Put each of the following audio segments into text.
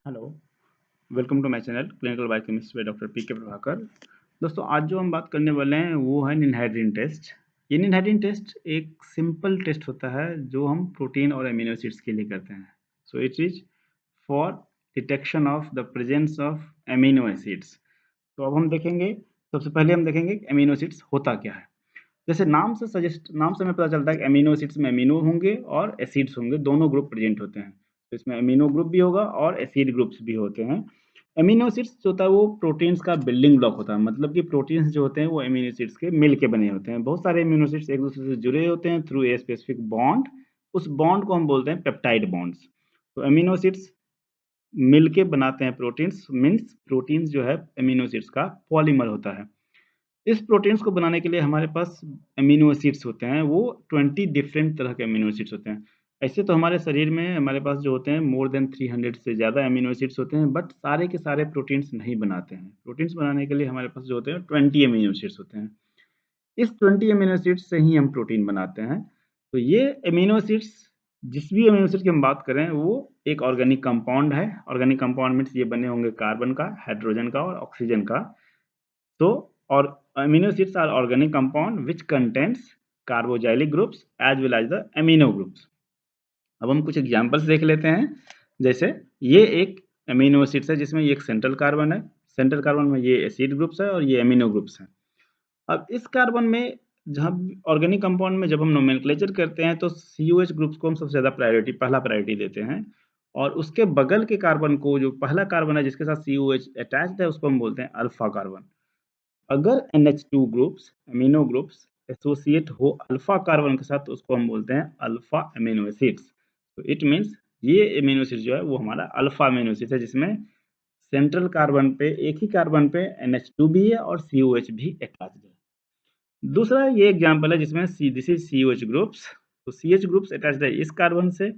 Hello, welcome to my channel clinical biochemistry by doctor P K Prabhakar. दोस्तों, आज जो हम बात करने वाले हैं वो है निनहाइड्रीन टेस्ट। ये निनहाइड्रीन टेस्ट एक सिंपल टेस्ट होता है जो हम प्रोटीन और अमीनो एसिड्स के लिए करते हैं। So it is for detection of the presence of amino acids. तो अब हम देखेंगे, सबसे पहले हम देखेंगे कि अमीनो एसिड्स होता क्या है। जैसे नाम से हमें पता चलता है कि अमीनो एसिड्स में अमीनो होंगे और एसिड्स होंगे, दोनों ग्रुप प्रेजेंट होते हैं। तो इसमें अमीनो ग्रुप भी होगा और एसिड ग्रुप्स भी होते हैं। अमीनो एसिड्स जो होता है वो प्रोटीन्स का बिल्डिंग ब्लॉक होता है, मतलब कि प्रोटीन्स जो होते हैं वो अमीनो एसिड्स के मिल के बने होते हैं। बहुत सारे अमीनो एसिड्स एक दूसरे से जुड़े होते हैं थ्रू ए स्पेसिफिक बॉन्ड। उस बॉन्ड को हम बोलते हैं पेप्टाइड बॉन्ड्स। तो अमीनो एसिड्स मिल के बनाते हैं प्रोटीन्स, मीन्स प्रोटीन्स जो है अमीनो एसिड्स का पॉलीमर होता है। इस प्रोटीन्स को बनाने के लिए हमारे पास अमीनो एसिड्स होते हैं, वो 20 डिफरेंट तरह के अमीनो एसिड्स होते हैं। ऐसे तो हमारे शरीर में हमारे पास जो होते हैं मोर देन 300 से ज़्यादा अमीनो एसिड्स होते हैं, बट सारे के सारे प्रोटीन्स नहीं बनाते हैं। प्रोटीन्स बनाने के लिए हमारे पास जो होते हैं 20 अमीनो एसिड्स होते हैं। इस 20 अमीनो एसिड्स से ही हम प्रोटीन बनाते हैं। तो ये अमीनो एसिड्स, जिस भी अमीनो एसिड की हम बात करें, वो एक ऑर्गेनिक कंपाउंड है। ऑर्गेनिक कंपाउंड मीन्स ये बने होंगे कार्बन का, हाइड्रोजन का और ऑक्सीजन का। So, or amino acids are organic compound which contains carboxylic groups as well as the amino groups. अब हम कुछ एग्जांपल्स देख लेते हैं। जैसे ये एक अमीनो एसिड्स है जिसमें ये एक सेंट्रल कार्बन है। सेंट्रल कार्बन में ये एसिड ग्रुप्स है और ये अमीनो ग्रुप्स हैं। अब इस कार्बन में जहाँ ऑर्गेनिक कंपाउंड में जब हम नोमेनक्लेचर करते हैं तो COH ग्रुप्स को हम सबसे ज़्यादा पहला प्रायोरिटी देते हैं। और उसके बगल के कार्बन को, जो पहला कार्बन है जिसके साथ COH अटैच्ड है, उसको हम बोलते हैं अल्फा कार्बन। अगर NH2 groups, amino groups associate हो अल्फा कार्बन के साथ तो उसको हम बोलते हैं अल्फा अमीनो एसिड्स। तो इट मीन्स ये अमीनो एसिड जो है वो हमारा अल्फा अमीनो एसिड है, जिसमें सेंट्रल कार्बन पे, एक ही कार्बन पे NH2 भी है और COH भी अटैच्ड है। दूसरा ये एग्जांपल है जिसमें दिस इज COH ग्रुप्स। तो CH ग्रुप्स अटैच्ड है इस कार्बन से,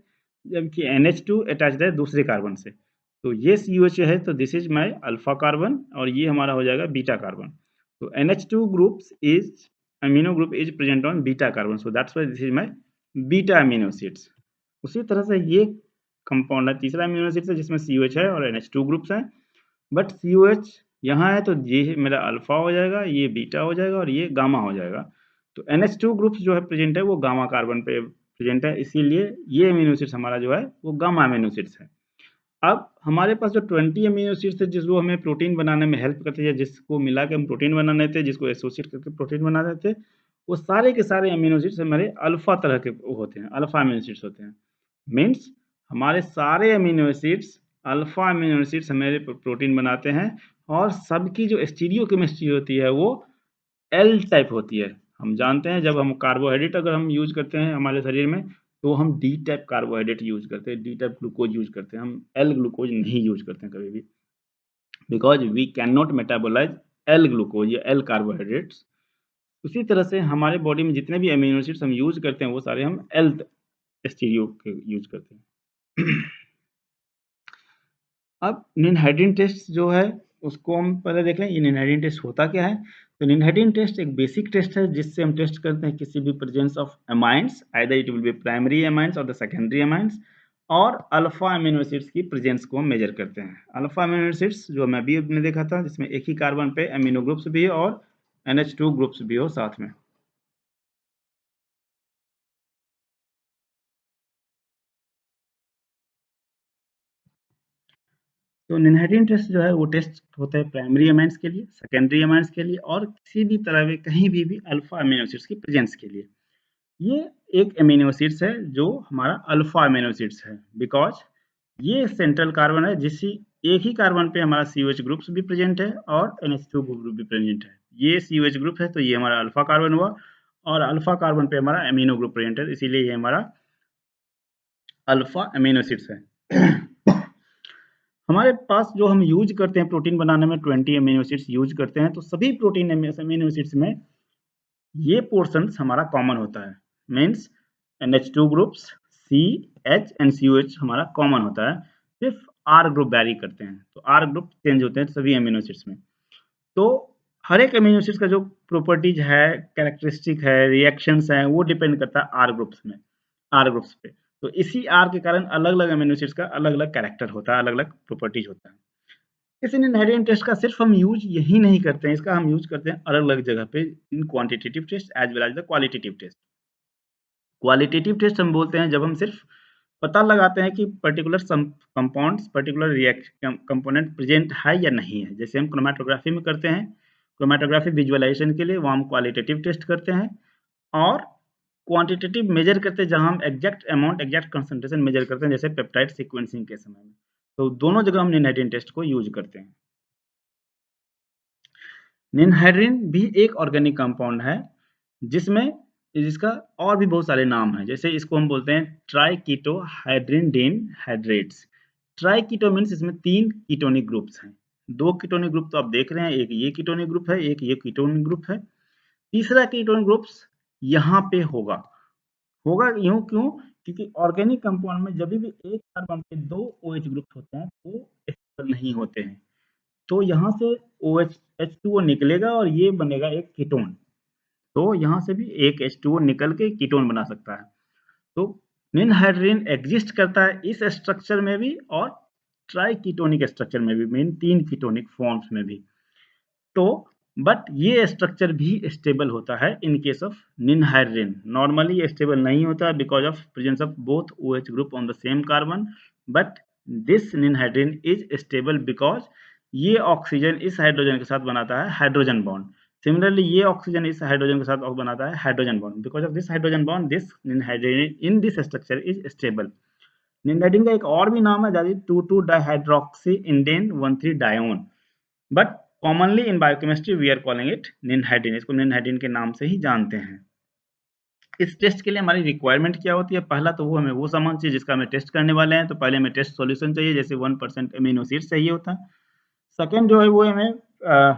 जबकि NH2 अटैच्ड है दूसरे कार्बन से। तो ये COH है तो this is my alpha carbon और ये हमारा हो जाएगा बीटा कार्बन। तो NH2 groups is amino group is present on beta carbon, so that's why this is my beta amino acids। उसी तरह से ये कंपाउंड है, तीसरा अमीनो एसिड है जिसमें COH है और NH2 ग्रुप्स हैं। बट COH यहाँ है तो ये मेरा अल्फा हो जाएगा, ये बीटा हो जाएगा और ये गामा हो जाएगा। तो NH2 ग्रुप्स जो है प्रेजेंट है वो गामा कार्बन पे प्रेजेंट है, इसीलिए ये अमीनो एसिड्स हमारा जो है वो गामा अमीनो एसिड्स है। अब हमारे पास जो 20 अमीनो एसिड्स है जिसको हमें प्रोटीन बनाने में हेल्प करते हैं, जिसको मिला के हम प्रोटीन बना लेते हैं, जिसको एसोसिएट करके प्रोटीन बना देते हैं, वो सारे के सारे अमीनो एसिड्स हमारे अल्फा तरह के होते हैं, अल्फा अमीनो एसिड्स होते हैं। मीन्स हमारे सारे amino acids alpha amino acids हमारे प्रोटीन बनाते हैं। और सबकी जो स्टीरियो केमिस्ट्री होती है वो एल टाइप होती है। हम जानते हैं जब हम कार्बोहाइड्रेट अगर हम यूज करते हैं हमारे शरीर में तो हम डी टाइप कार्बोहाइड्रेट यूज करते हैं, डी टाइप ग्लूकोज यूज करते हैं, हम एल ग्लूकोज नहीं यूज करते हैं कभी भी, because we can not metabolize L glucose या एल कार्बोहाइड्रेट्स। उसी तरह से हमारे बॉडी में जितने भी अमीनो एसिड्स हम यूज करते हैं वो सारे हम एल स्टीरियो के यूज करते हैं। अब निनहाइड्रीन टेस्ट जो है उसको हम पहले देख लें, ये निनहाइड्रीन टेस्ट होता क्या है। तो निनहाइड्रीन टेस्ट एक बेसिक टेस्ट है जिससे हम टेस्ट करते हैं किसी भी presence of amines, either it will be primary amines और द सेकेंडरी अमाइंस, और अल्फा अमीनो एसिड्स की प्रेजेंस को हम मेजर करते हैं। अल्फा अमीनो एसिड्स जो मैं अभी आपने देखा था जिसमें एक ही कार्बन पे अमीनो ग्रुप्स भी हो और NH2 ग्रुप्स भी हो साथ में। तो निनहाइड्रीन टेस्ट जो है वो टेस्ट होता है प्राइमरी अमाइंस के लिए, सेकेंडरी अमाइंस के लिए और किसी भी तरह के कहीं भी अल्फा अमीनो एसिड्स की प्रेजेंस के लिए। ये एक अमीनो एसिड्स है जो हमारा अल्फा अमीनो एसिड्स है, बिकॉज ये सेंट्रल कार्बन है, जिस एक ही कार्बन पे हमारा COH ग्रुप्स भी प्रेजेंट है और NH2 ग्रुप भी प्रेजेंट है। ये COH ग्रुप है तो ये हमारा अल्फा कार्बन हुआ और अल्फा कार्बन पे हमारा अमीनो ग्रुप प्रेजेंट है, इसीलिए ये हमारा अल्फा अमीनो एसिड्स है। हमारे पास जो हम यूज करते हैं प्रोटीन बनाने में 20 अमीनो एसिड्स यूज करते हैं, तो सभी प्रोटीन अमीनो एसिड्स में ये पोर्शंस हमारा कॉमन होता है। Means NH2 groups, CH and COH हमारा कॉमन होता है, सिर्फ R ग्रुप वैरी करते हैं। तो R ग्रुप चेंज होते हैं सभी अमीनो एसिड्स में। तो हर एक अमीनो एसिड्स का जो प्रॉपर्टीज है, कैरेक्टरिस्टिक है, रिएक्शंस हैं, वो डिपेंड करता है R ग्रुप्स पे। तो इसी आर के कारण अलग-अलग अमीनो एसिड्स का अलग-अलग कैरेक्टर होता है, अलग-अलग प्रॉपर्टीज होता है। इस इनहेरिटेंट टेस्ट का सिर्फ हम यूज यही नहीं करते हैं, इसका हम यूज करते हैं अलग-अलग जगह पे in quantitative test as well as the qualitative test. Qualitative test हम बोलते हैं जब हम सिर्फ पता लगाते हैं कि particular compounds, particular component present है या नहीं है। जैसे हम क्रोमैटोग्राफी में करते हैं, क्रोमैटोग्राफी विजुअलाइजेशन के लिए वो हम क्वालिटेटिव टेस्ट करते हैं, और क्वांटिटेटिव मेजर करते हैं जहां हम exact amount, exact concentration measure करते हैं, जैसे पेप्टाइड सीक्वेंसिंग के समय में। तो दोनों जगह हम निनहाइड्रीन टेस्ट को यूज करते हैं। निनहाइड्रीन भी एक ऑर्गेनिक कंपाउंड है जिसमें जिसका और भी बहुत सारे नाम हैं। जैसे इसको हम बोलते हैं ट्राइकीटोहाइड्रिनडेन हाइड्रेट्स। ट्राइकीटो मीन्स इसमें 3 कीटोनिक ग्रुप्स हैं। 2 कीटोनिक ग्रुप तो आप देख रहे हैं, एक ये कीटोनिक ग्रुप है, एक ये कीटोनिक ग्रुप है। तीसरा कीटोनिक ग्रुप्स यहाँ पे होगा। होगा यूँ क्यों? क्योंकि ऑर्गेनिक कंपाउंड में जब भी एक कार्बन पे 2 OH ग्रुप होते हैं, वो स्टेबल नहीं होते हैं। तो यहाँ से OH H2O निकलेगा और ये बनेगा एक कीटोन। तो यहाँ से भी एक H2O निकल के कीटोन बना सकता है। तो निनहाइड्रीन एग्जिस्ट करता है इस स्ट्रक्चर में भी और ट्राइकीटोनिक स्ट्रक्चर में भी, मीन 3 कीटोनिक फॉर्म्स में भी। तो बट ये स्ट्रक्चर भी स्टेबल होता है in case of ninhydrin. Normally ये स्टेबल नहीं होता because of presence of both OH group on the same carbon, but this ninhydrin is stable because ये ऑक्सीजन इस हाइड्रोजन के साथ बनाता है हाइड्रोजन बॉन्ड। सिमिलरली ये ऑक्सीजन इस हाइड्रोजन के साथ बनाता है hydrogen bond. Because of this hydrogen bond, this ninhydrin in this structure is stable. Ninhydrin का एक और भी नाम है, that is 2,2 dihydroxy indane 1,3 dione, but commonly in biochemistry we are calling it ninhydrin. इसको निनहाइड्रीन के नाम से ही जानते हैं। इस टेस्ट के लिए हमारी रिक्वायरमेट क्या होती है? पहला तो वो हमें वो सामान चाहिए जिसका हमें टेस्ट करने वाले हैं, तो पहले हमें टेस्ट सॉल्यूशन चाहिए, जैसे 1% अमीनो एसिड चाहिए होता है। सेकंड जो है वो हमें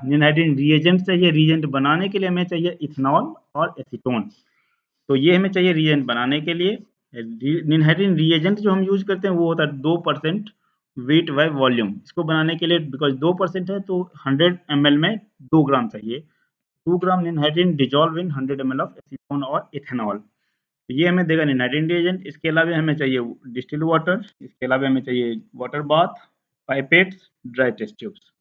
निनहाइड्रीन रिएजेंट चाहिए। रिएजेंट बनाने के लिए हमें चाहिए इथेनॉल और एसीटोन। तो ये हमें चाहिए रिएजेंट बनाने के लिए। निनहाइड्रीन रिएजेंट जो हम यूज करते हैं वो होता है 2% वेट बाय वॉल्यूम। इसको बनाने के लिए बिकॉज 2% है तो 100 ml में 2 ग्राम चाहिए। 2 gram ninhydrin dissolve in 100 ml of acetone और इथेनॉल। तो ये हमें देगा निनहाइड्रीन रिएजेंट। इसके अलावा हमें चाहिए डिस्टिल्ड वाटर, इसके अलावा हमें चाहिए water bath, pipettes, dry test tubes.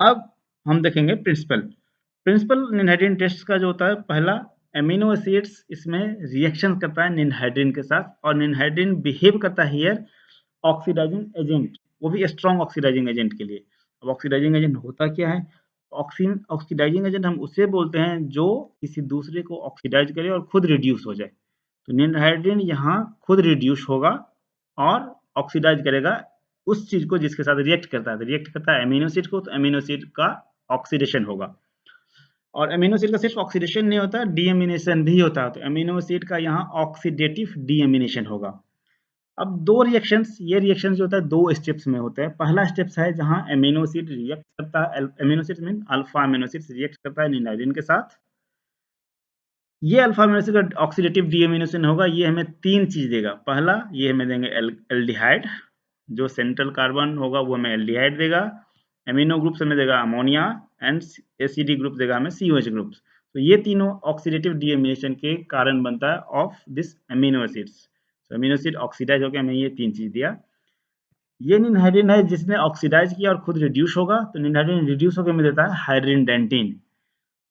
अब हम देखेंगे प्रिंसिपल। प्रिंसिपल निनहाइड्रीन टेस्ट का जो होता है, पहला एमिनो एसिड्स इसमें रिएक्शन करता है निनहाइड्रीन के साथ, और निनहाइड्रीन बिहेव करता है हियर ऑक्सीडाइजिंग एजेंट, वो भी स्ट्रॉन्ग ऑक्सीडाइजिंग एजेंट के लिए। अब ऑक्सीडाइजिंग एजेंट होता क्या है? ऑक्सीडाइजिंग एजेंट हम उसे बोलते हैं जो किसी दूसरे को ऑक्सीडाइज करे और खुद रिड्यूस हो जाए। तो निनहाइड्रीन यहाँ खुद रिड्यूस होगा और ऑक्सीडाइज करेगा उस चीज को जिसके साथ रिएक्ट करता है। तो रिएक्ट करता है अमीनो एसिड को, तो अमीनो एसिड का ऑक्सीडेशन होगा। और अमीनो एसिड का सिर्फ ऑक्सीडेशन नहीं होता, डीएमिनेशन भी होता है। तो अमीनो एसिड का यहाँ ऑक्सीडेटिव डीएमिनेशन होगा। अब दो रिएक्शंस, ये रिएक्शन जो होता है 2 स्टेप्स में होता है। पहला स्टेप्स है जहां अमीनो एसिड रिएक्ट करता है, amino acid mean alpha amino acid react करता है निनाइडिन के साथ। ये अल्फा अमीनो एसिड का ऑक्सीडेटिव डीएमिनेशन होगा, ये हमें 3 चीज देगा। पहला ये हमें देंगे एल्डिहाइड, जो सेंट्रल कार्बन होगा वो हमें एल्डिहाइड देगा। अमीनो ग्रुप्स हमें देगा अमोनिया, एंड एसिडी ग्रुप देगा हमें COH ग्रुप्स। तो ये तीनों ऑक्सीडेटिव डीएमिनेशन के कारण बनता है ऑफ दिस अमीनो एसिड्स। तो अमीनो एसिड ऑक्सीडाइज होकर हमें ये 3 चीज दिया। ये निनहाइड्रीन है जिसने ऑक्सीडाइज किया और खुद रिड्यूस होगा, तो निनहाइड्रीन रिड्यूस होकर हमें देता है हाइड्रीन डेंटीन।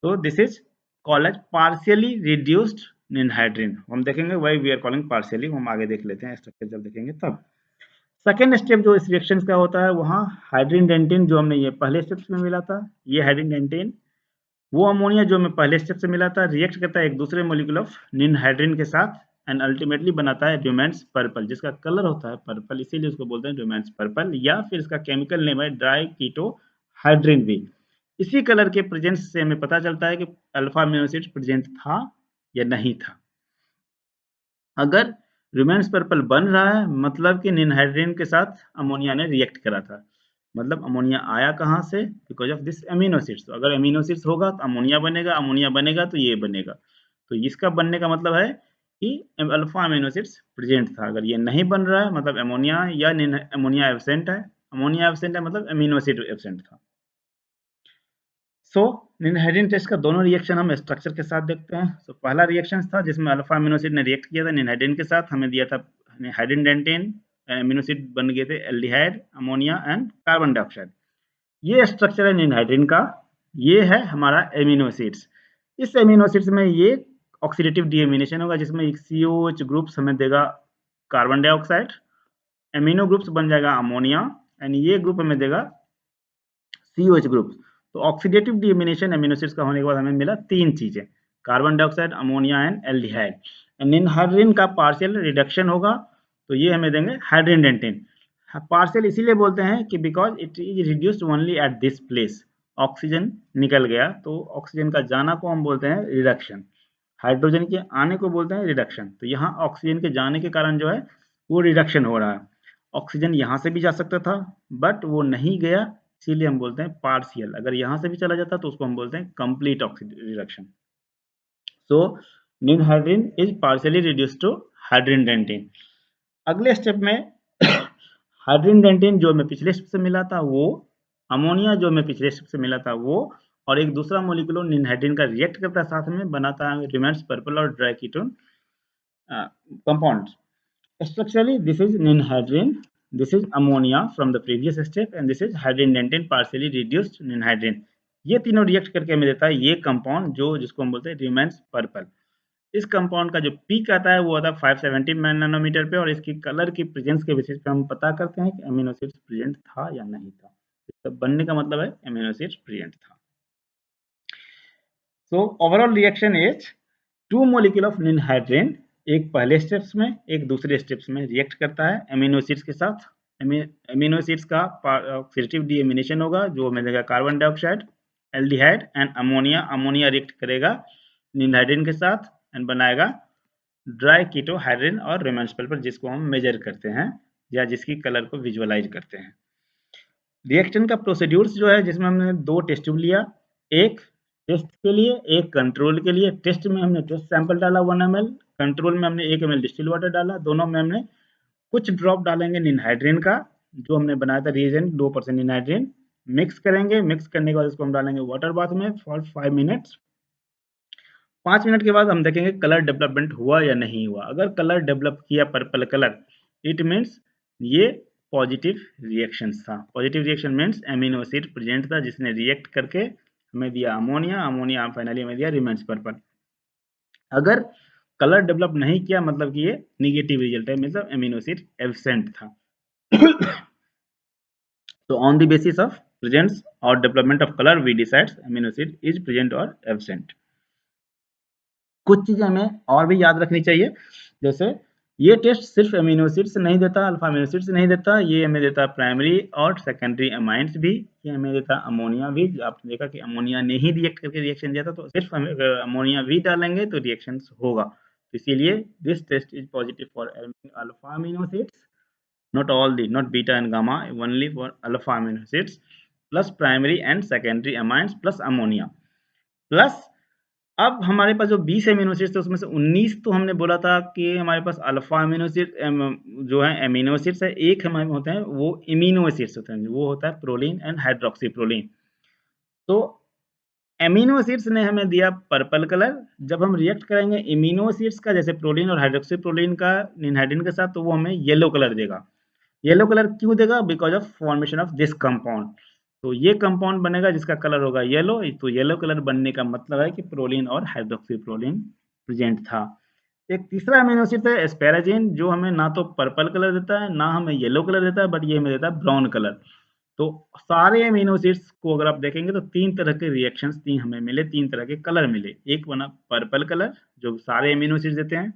तो this is called as partially reduced ninhydrin. हम देखेंगे why we are calling partially, हम आगे देख लेते हैं स्ट्रक्चर जब देखेंगे तब। सेकेंड स्टेप जो इस रिएक्शन का होता है, वहाँ हाइड्रीन डेंटीन जो हमने ये पहले स्टेप्स में मिला था, ये हाइड्रीन डेंटीन वो अमोनिया जो हमें पहले स्टेप से मिला था, रिएक्ट करता है एक दूसरे मॉलिक्यूल ऑफ निनहाइड्रीन के साथ एंड अल्टीमेटली बनाता है ड्यूमेंट्स पर्पल, जिसका कलर होता है पर्पल, इसीलिए उसको बोलते हैं ड्यूमेंट्स पर्पल, या फिर इसका केमिकल नेम है ड्राई कीटो हाइड्रीन भी। इसी कलर के प्रेजेंस से हमें पता चलता है कि अल्फा अमीनो एसिड प्रेजेंट था या नहीं था। अगर ड्यूमेंट्स पर्पल बन रहा है मतलब कि निनहाइड्रीन के साथ अमोनिया ने रिएक्ट करा था। मतलब अमोनिया आया कहाँ से? Because of this amino acids. तो अगर अमीनो एसिड्स होगा तो अमोनिया बनेगा, अमोनिया बनेगा तो ये बनेगा। तो इसका बनने का मतलब है कि अल्फा अमीनो एसिड्स प्रेजेंट था। अगर ये नहीं बन रहा है मतलब अमोनिया या अमोनिया एब्सेंट है। अमोनिया एब्सेंट है मतलब अमीनो एसिड एब्सेंट था। सो निनहाइडिन टेस्ट का दोनों रिएक्शन हम स्ट्रक्चर के साथ देखते हैं। सो पहला रिएक्शन था जिसमें अल्फा अमीनो एसिड ने रिएक्ट किया था निनहाइडिन के साथ, हमें दिया था हाइड्रोजन डेंटेन, अमीनो एसिड बन गए थे aldehyde, ammonia and carbon dioxide. ये स्ट्रक्चर है निनहाइड्रिन का, ये है हमारा एमिनो एसिड्स। इस एमिनो एसिड्स में ये ऑक्सीडेटिव डीएमिनेशन होगा जिसमें COH ग्रुप्स हमें देगा कार्बन डाइऑक्साइड, एमिनो ग्रुप्स बन जाएगा अमोनिया एंड ये ग्रुप हमें देगा COH ग्रुप्स। तो ऑक्सीडेटिव डीएमिनेशन एमिनो एसिड्स का होने के बाद हमें मिला तीन चीजें, carbon dioxide, ammonia and aldehyde. Ninhydrin का पार्शियल रिडक्शन होगा तो ये हमें देंगे हाइड्रोजन डेंटेन। पार्शियल इसीलिए बोलते हैं कि because it is reduced only at this place, oxygen निकल गया तो ऑक्सीजन का जाना को हम बोलते हैं रिडक्शन, हाइड्रोजन के आने को बोलते हैं रिडक्शन। तो यहाँ ऑक्सीजन के जाने के कारण जो है वो रिडक्शन हो रहा है। ऑक्सीजन यहाँ से भी जा सकता था बट वो नहीं गया, इसीलिए हम बोलते हैं पार्शियल। अगर यहाँ से भी चला जाता तो उसको हम बोलते हैं complete oxygen reduction. So ninhydrin is partially reduced to hydrindantin. अगले स्टेप में हाइड्रोजन डेंटेन जो हमें पिछले स्टेप से मिला था वो, अमोनिया जो हमें पिछले स्टेप से मिला था वो, और एक दूसरा मोलिकुलर निनहाइड्रिन का रिएक्ट करता है साथ में, बनाता है रिमेन्स पर्पल और dry ketone compounds. Structurally, this is ninhydrin, this is ammonia from the previous step, and this is hydrogen dentin partially reduced ninhydrin. ये तीनों रिएक्ट करके हमें देता है ये कंपाउंड जो जिसको हम बोलते हैं रिमेन्स पर्पल। इस कंपाउंड का जो पीक आता है वो आता है 570 नैनोमीटर पे, और इसकी कलर की प्रेजेंस के बेसिस पे हम पता करते हैं कि अमीनो एसिड्स प्रेजेंट था या नहीं था। तो बनने का मतलब है अमीनो एसिड्स प्रेजेंट था। So overall reaction is two molecule of ninhydrin, एक पहले स्टेप्स में एक दूसरे स्टेप्स में रिएक्ट करता है अमीनो एसिड्स के साथ। अमीनो एसिड्स का ऑक्सीडेटिव डीएमिनेशन होगा जो हमें देगा carbon dioxide, aldehyde and ammonia. Ammonia react करेगा निनहाइड्रिन के साथ एंड बनाएगा ड्राई कीटो हाइड्रोजन और रिमेन्स पर्पल, जिसको हम मेजर करते हैं या जिसकी कलर को विजुअलाइज करते हैं। रिएक्शन का प्रोसीड्यूर्स जो है जिसमें हमने दो टेस्ट ट्यूब लिया, एक टेस्ट के लिए एक कंट्रोल के लिए। टेस्ट में हमने टेस्ट सैंपल डाला 1 ml, कंट्रोल में हमने 1 ml डिस्टिल वाटर डाला। दोनों में हमने कुछ ड्रॉप डालेंगे निनहाइड्रिन का जो हमने बनाया था रिएजेंट 2% निनहाइड्रिन, मिक्स करेंगे। मिक्स करने के बाद इसको हम डालेंगे वाटर बाथ में फॉर 5 मिनट्स। 5 मिनट के बाद हम देखेंगे कलर डेवलपमेंट हुआ या नहीं हुआ। अगर कलर डेवलप किया पर्पल कलर, इट मीन्स ये पॉजिटिव रिएक्शन था। Positive reaction means amino acid present था जिसने रिएक्ट करके हमें दिया अमोनिया, अमोनिया फाइनली हमें दिया रिमेन्स पर्पल। अगर कलर डेवलप नहीं किया मतलब कि ये निगेटिव रिजल्ट है, मतलब एमिनो एसिड एब्सेंट था। So on the basis of presence or development of color we decides amino acid is present or absent. कुछ चीजें हमें और भी याद रखनी चाहिए, जैसे ये टेस्ट सिर्फ अमीनो एसिड्स नहीं देता, अल्फा अमीनो एसिड्स नहीं देता, ये हमें देता प्राइमरी और सेकेंडरी अमाइंस भी, ये हमें देता अमोनिया भी। आपने देखा कि अमोनिया ने ही रिएक्ट करके रिएक्शन दिया था, तो सिर्फ हम अमोनिया भी डालेंगे तो रिएक्शन होगा। इसीलिए this test is positive for alpha amino acids, not all the, not beta and gamma, only for alpha amino acids plus primary and secondary amines plus ammonia plus। अब हमारे पास जो 20 एमिनो एसिड्स थे उसमें से 19 तो हमने बोला था कि हमारे पास अल्फा अमीनो एसिड जो है एमिनो एसिड्स है, एक हमारे होते हैं वो इमिनो एसिड्स होते हैं, वो होता है प्रोलीन एंड हाइड्रोक्सी प्रोलीन। तो एमिनो एसिड्स ने हमें दिया पर्पल कलर। जब हम रिएक्ट करेंगे इमिनो एसिड्स का जैसे प्रोलीन और हाइड्रोक्सी प्रोलीन का निनहाइड्रिन के साथ, तो वो हमें येलो कलर देगा। येलो कलर क्यों देगा? Because of formation of this compound. तो ये कंपाउंड बनेगा जिसका कलर होगा येलो, तो येलो कलर बनने का मतलब है कि प्रोलीन और हाइड्रोक्सी प्रोलीन प्रेजेंट था। एक तीसरा अमीनो एसिड है एस्पेराजिन, जो हमें ना तो पर्पल कलर देता है ना हमें येलो कलर देता है, बट ये हमें देता है ब्राउन कलर। तो सारे अमीनो एसिड्स को अगर आप देखेंगे तो तीन तरह के रिएक्शंस, तीन हमें मिले, तीन तरह के कलर मिले। एक बना पर्पल कलर जो सारे अमीनो एसिड्स देते हैं,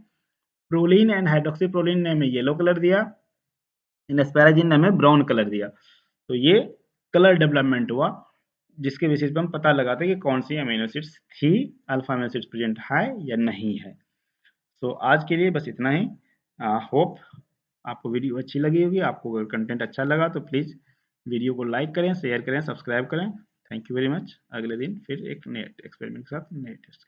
प्रोलीन एंड हाइड्रोक्सी प्रोलीन ने हमें येलो कलर दिया, इन एस्पेराजिन ने हमें ब्राउन कलर दिया। तो ये कलर डेवलपमेंट हुआ जिसके बेसिस पे हम पता लगाते हैं कि कौन सी अमीनो एसिड्स थी, अल्फा अमीनो एसिड्स प्रेजेंट है या नहीं है। तो आज के लिए बस इतना ही। होप आपको वीडियो अच्छी लगी होगी। आपको अगर कंटेंट अच्छा लगा तो प्लीज़ वीडियो को लाइक करें, शेयर करें, सब्सक्राइब करें। Thank you very much. अगले दिन फिर एक नए एक्सपेरिमेंट के साथ नए टेस्ट